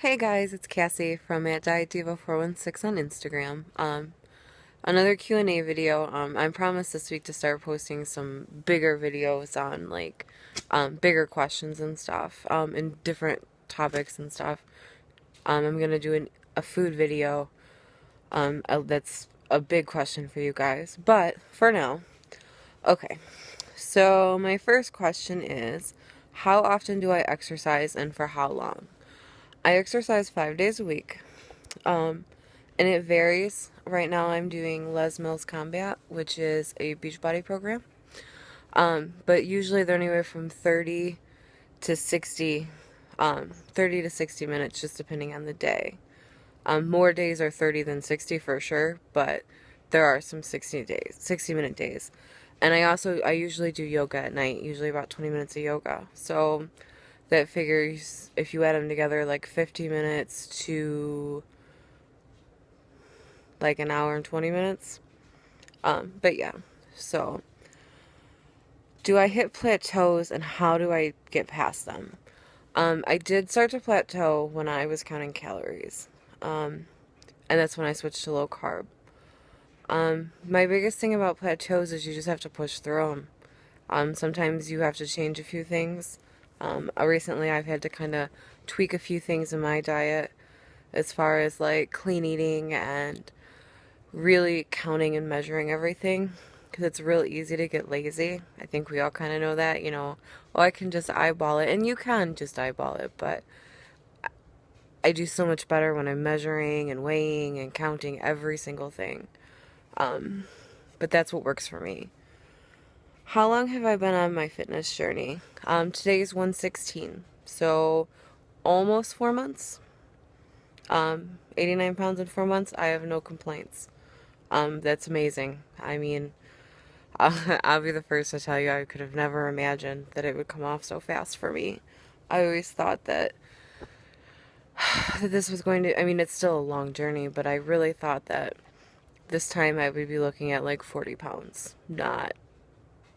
Hey guys, it's Cassie from @DietDiva416 on Instagram. Another Q&A video. I promised this week to start posting some bigger videos on bigger questions and stuff, and different topics and stuff. I'm gonna do a food video. That's a big question for you guys, but for now, okay. So my first question is, how often do I exercise and for how long? I exercise 5 days a week. And it varies. Right now I'm doing Les Mills Combat, which is a Beachbody program. But usually they're anywhere from to 60, 30 to 60 minutes, just depending on the day. More days are 30 than 60 for sure, but there are some 60-minute days. And I usually do yoga at night, usually about 20 minutes of yoga. So that figures, if you add them together, like 50 minutes to like an hour and 20 minutes. But yeah, so do I hit plateaus and how do I get past them? I did start to plateau when I was counting calories. And that's when I switched to low carb. My biggest thing about plateaus is you just have to push through them. Sometimes you have to change a few things. Recently I've had to kind of tweak a few things in my diet as far as like clean eating and really counting and measuring everything, because it's real easy to get lazy. I think we all kind of know that, oh, I can just eyeball it, and you can just eyeball it, but I do so much better when I'm measuring and weighing and counting every single thing. But that's what works for me. How long have I been on my fitness journey? Today's 116, so almost 4 months. 89 pounds in 4 months. I have no complaints. That's amazing. I mean, I'll be the first to tell you I could have never imagined that it would come off so fast for me. I always thought that this was going to, I mean, it's still a long journey, but I really thought that this time I would be looking at like 40 pounds, not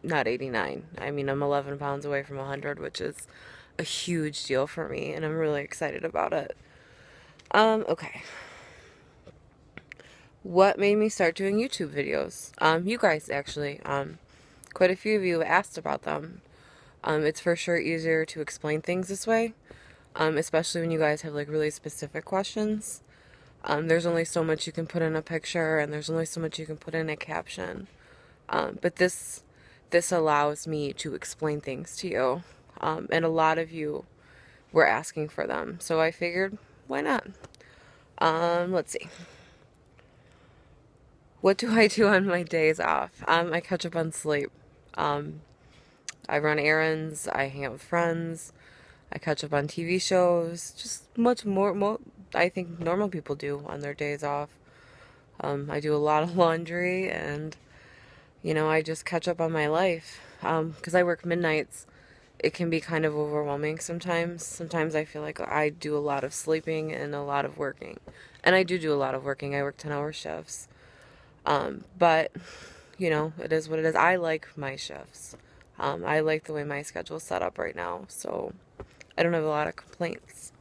89. I mean, I'm 11 pounds away from 100, which is a huge deal for me, and I'm really excited about it. Okay. What made me start doing YouTube videos? You guys actually, quite a few of you asked about them. It's for sure easier to explain things this way, especially when you guys have like really specific questions. There's only so much you can put in a picture, and there's only so much you can put in a caption. But this allows me to explain things to you, and a lot of you were asking for them, so I figured, why not? Let's see. What do I do on my days off? I catch up on sleep. I run errands, I hang out with friends, I catch up on TV shows, just much more I think normal people do on their days off. I do a lot of laundry, and, I just catch up on my life. Because I work midnights, it can be kind of overwhelming sometimes. Sometimes I feel like I do a lot of sleeping and a lot of working. And I do a lot of working. I work 10-hour shifts. But, it is what it is. I like my shifts. I like the way my schedule's set up right now, so I don't have a lot of complaints.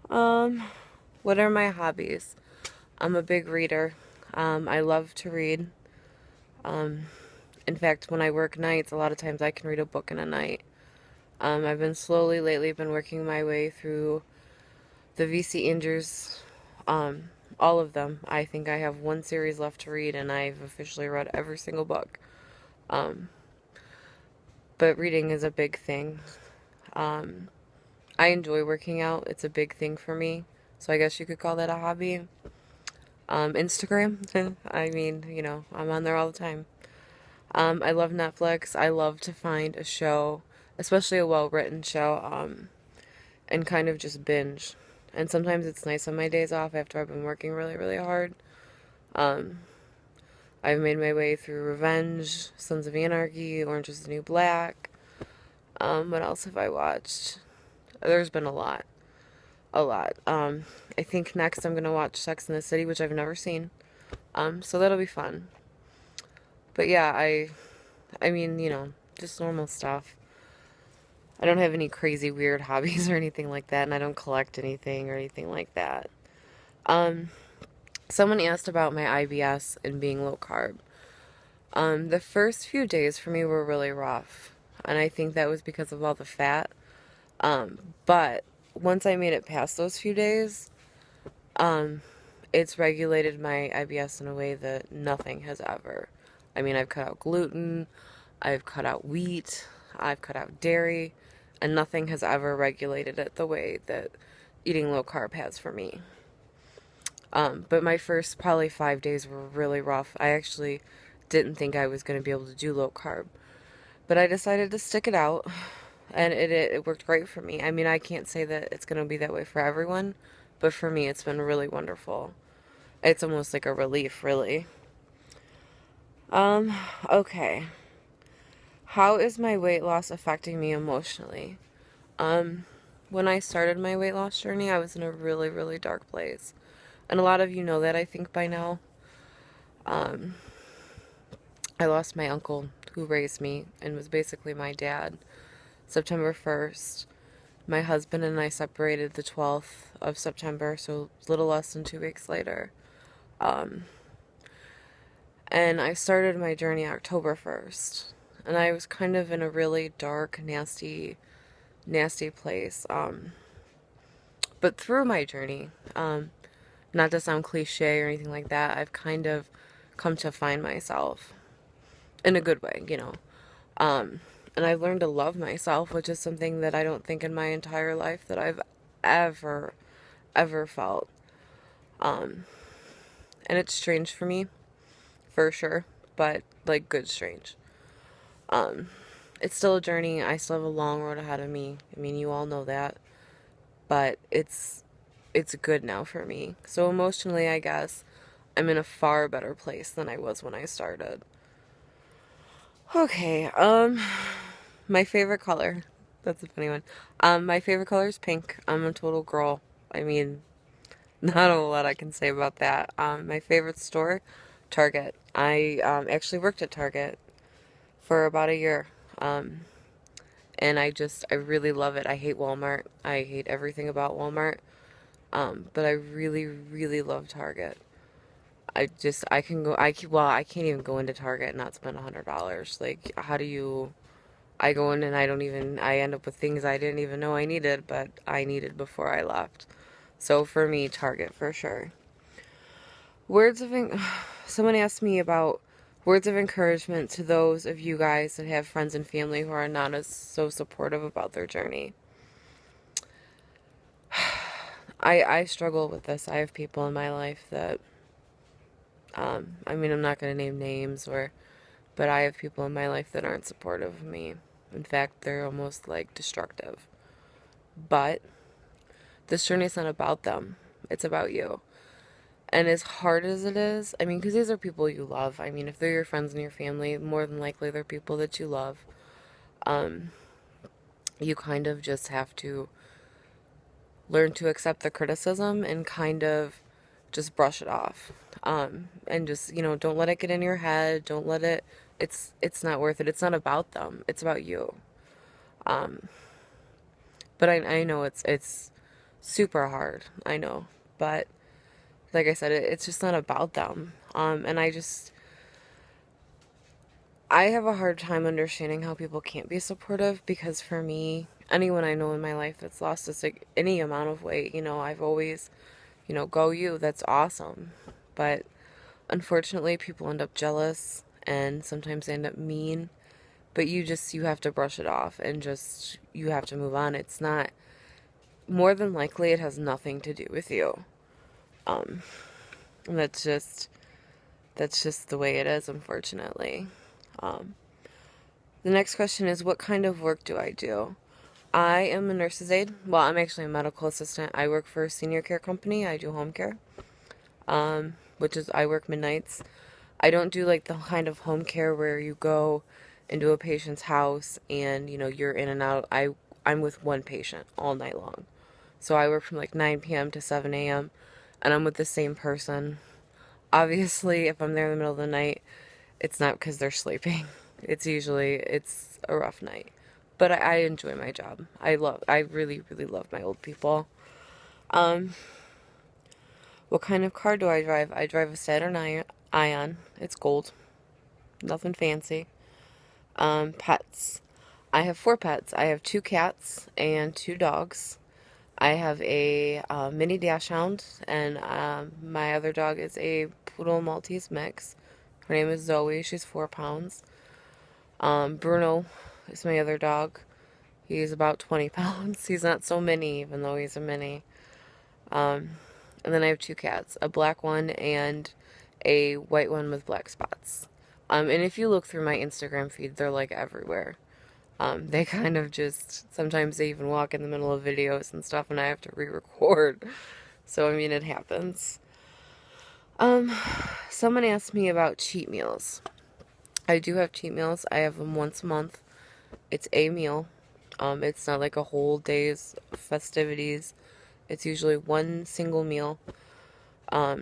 What are my hobbies? I'm a big reader. I love to read. In fact, when I work nights, a lot of times I can read a book in a night. I've been slowly lately been working my way through the VC Andrews, all of them. I think I have one series left to read, and I've officially read every single book. But reading is a big thing. I enjoy working out. It's a big thing for me. So I guess you could call that a hobby. Instagram. I mean, I'm on there all the time. I love Netflix. I love to find a show, especially a well-written show, and kind of just binge. And sometimes it's nice on my days off after I've been working really, really hard. I've made my way through Revenge, Sons of Anarchy, Orange is the New Black. What else have I watched? There's been a lot. A lot. I think next I'm going to watch Sex and the City, which I've never seen. So that'll be fun. But yeah, I mean, just normal stuff. I don't have any crazy weird hobbies or anything like that, and I don't collect anything or anything like that. Um, Someone asked about my IBS and being low carb. The first few days for me were really rough, and I think that was because of all the fat. But once I made it past those few days, it's regulated my IBS in a way that nothing has ever. I mean, I've cut out gluten, I've cut out wheat, I've cut out dairy, and nothing has ever regulated it the way that eating low carb has for me. But my first probably 5 days were really rough. I actually didn't think I was going to be able to do low carb, but I decided to stick it out, and it worked great for me. I mean, I can't say that it's going to be that way for everyone, but for me, it's been really wonderful. It's almost like a relief, really. Okay. How is my weight loss affecting me emotionally? When I started my weight loss journey, I was in a really, really dark place. And a lot of you know that, I think, by now. I lost my uncle who raised me and was basically my dad September 1st. My husband and I separated the 12th of September, so a little less than 2 weeks later. And I started my journey October 1st. And I was kind of in a really dark, nasty place. But through my journey, not to sound cliche or anything like that, I've kind of come to find myself in a good way, you know. And I've learned to love myself, which is something that I don't think in my entire life that I've ever felt. And it's strange for me, for sure, but like good strange. It's still a journey. I still have a long road ahead of me. I mean, you all know that, but it's good now for me. So emotionally, I guess I'm in a far better place than I was when I started. Okay, my favorite color. That's a funny one. My favorite color is pink. I'm a total girl. I mean, not a lot I can say about that. My favorite store, Target. I actually worked at Target for about a year. And I really love it. I hate Walmart. I hate everything about Walmart. But I really, really love Target. I can't even go into Target and not spend $100. Like, how do you, I go in and I end up with things I didn't even know I needed, but I needed before I left. So for me, Target for sure. Someone asked me about words of encouragement to those of you guys that have friends and family who are not as so supportive about their journey. I struggle with this. I have people in my life that, I mean, I'm not going to name names but I have people in my life that aren't supportive of me. In fact, they're almost like destructive. But this journey is not about them. It's about you. And as hard as it is, I mean, because these are people you love. I mean, if they're your friends and your family, more than likely they're people that you love. You kind of just have to learn to accept the criticism and kind of just brush it off. And just, don't let it get in your head. Don't let it, it's not worth it. It's not about them. It's about you. But I know it's super hard. I know. But like I said, it's just not about them. And I have a hard time understanding how people can't be supportive, because for me, anyone I know in my life that's lost any amount of weight, I've always, go you, that's awesome. But unfortunately, people end up jealous and sometimes they end up mean. But you have to brush it off and you have to move on. It's not, more than likely, it has nothing to do with you. And that's just the way it is, unfortunately. The next question is, what kind of work do I do? I am a nurse's aide. Well, I'm actually a medical assistant. I work for a senior care company. I do home care, I work midnights. I don't do like the kind of home care where you go into a patient's house and, you're in and out. I'm with one patient all night long. So I work from like 9 p.m. to 7 a.m. and I'm with the same person. Obviously, if I'm there in the middle of the night, it's not because they're sleeping. It's a rough night. but I enjoy my job. I really, really love my old people. Um, what kind of car do I drive? I drive a Saturn Ion. It's gold. Nothing fancy. Pets. I have 4 pets. I have 2 cats and 2 dogs. I have a mini dachshund, and my other dog is a poodle Maltese mix. Her name is Zoe. She's 4 pounds. Bruno is my other dog. He's about 20 pounds. He's not so mini, even though he's a mini. And then I have 2 cats, a black one and a white one with black spots. And if you look through my Instagram feed, they're like everywhere. They kind of just, sometimes they even walk in the middle of videos and stuff, and I have to re-record. So, I mean, it happens. Someone asked me about cheat meals. I do have cheat meals. I have them once a month. It's a meal. It's not like a whole day's festivities. It's usually one single meal. I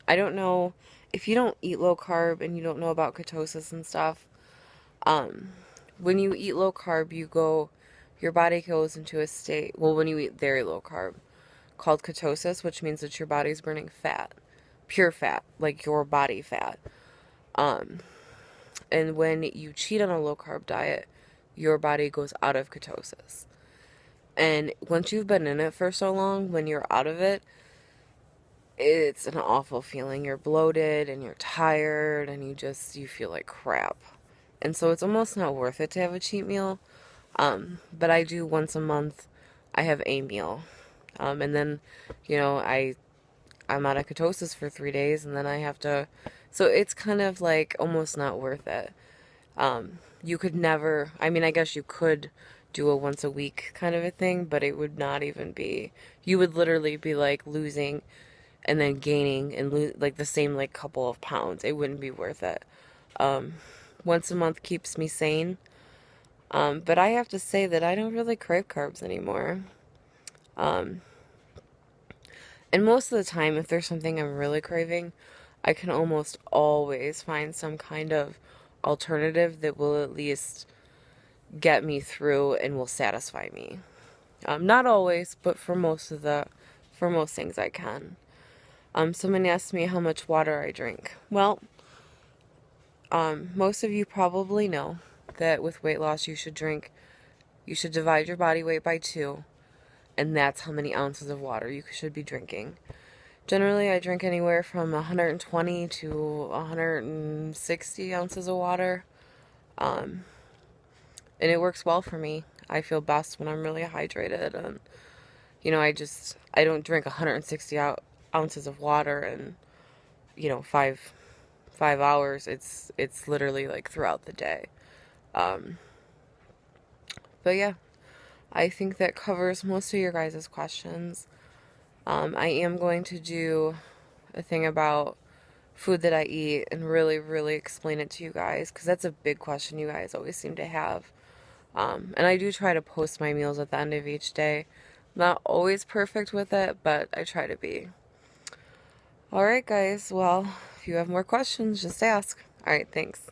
don't know if you don't eat low carb and you don't know about ketosis and stuff. When you eat low carb, your body goes into a state, well, when you eat very low carb, called ketosis, which means that your body's burning fat, pure fat, like your body fat. And when you cheat on a low carb diet, your body goes out of ketosis. And once you've been in it for so long, when you're out of it, it's an awful feeling. You're bloated and you're tired and you feel like crap. And so it's almost not worth it to have a cheat meal. But I do once a month, I have a meal. And then, I'm out of ketosis for 3 days, and then I have to, so it's kind of like almost not worth it. You could never, I mean, I guess you could do a once a week kind of a thing, but it would not even be, you would literally be like losing and then gaining and like the same like couple of pounds. It wouldn't be worth it. Once a month keeps me sane. But I have to say that I don't really crave carbs anymore. And most of the time, if there's something I'm really craving, I can almost always find some kind of alternative that will at least get me through and will satisfy me. Not always, but for most things I can. Someone asked me how much water I drink. Well, most of you probably know that with weight loss you should divide your body weight by 2, and that's how many ounces of water you should be drinking. Generally, I drink anywhere from 120 to 160 ounces of water, and it works well for me. I feel best when I'm really hydrated, and I don't drink 160 ounces of water in 5 hours. It's literally like throughout the day. But yeah, I think that covers most of your guys' questions. I am going to do a thing about food that I eat and really, really explain it to you guys, because that's a big question you guys always seem to have. And I do try to post my meals at the end of each day. Not always perfect with it, but I try to be. Alright guys, well, if you have more questions, just ask. Alright, thanks.